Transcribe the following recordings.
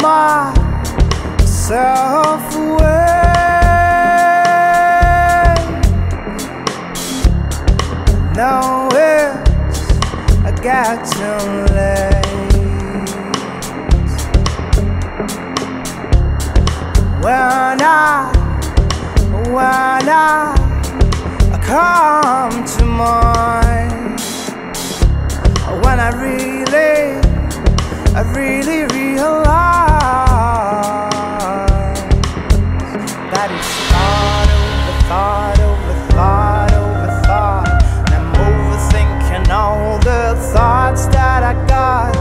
myself away. Now it's I got too late. When I come to mind, when I really realize that it's thought over thought over thought over thought, and I'm overthinking all the thoughts that I got.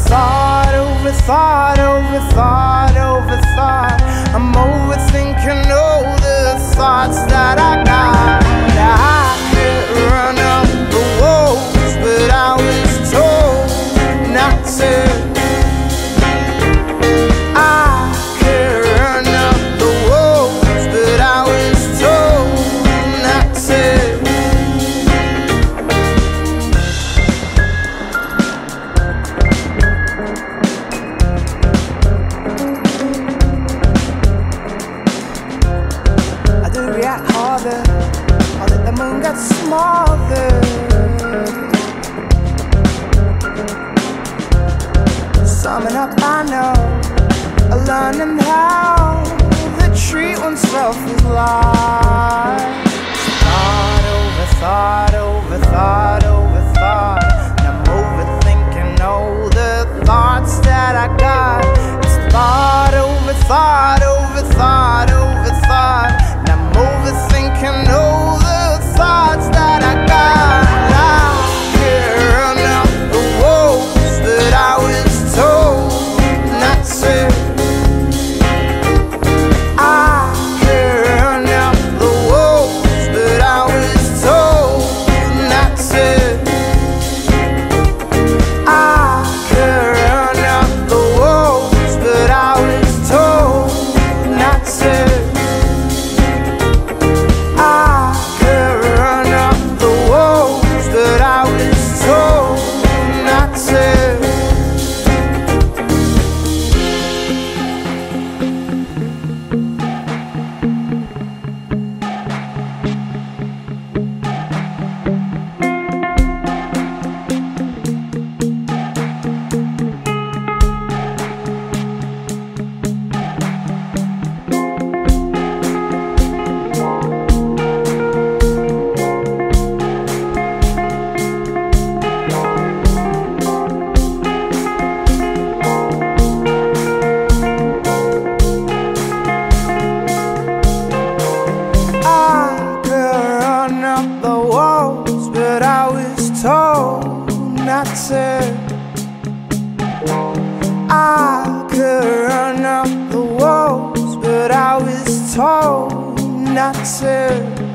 Thought over thought over thought over thought, I'm overthinking all the thoughts that I got. I could run up the walls, but I was told not to. I could run up the walls, but I was told not to. I do react harder, or that the moon gets smaller. Summing up, I know, learning how to treat oneself is life. Thought over thought over thought over thought, and I'm overthinking all the thoughts that I got. It's thought over thought over thought over thought, and I'm overthinking all the thoughts that I got. I could run up the walls, but I was told not to. I could run up the walls, but I was told not to. I could run up the walls, but I was told not to. I could run up the walls, but I was told not to. I could run up the walls, but I was told not to. I could run up the walls, but I was told not to.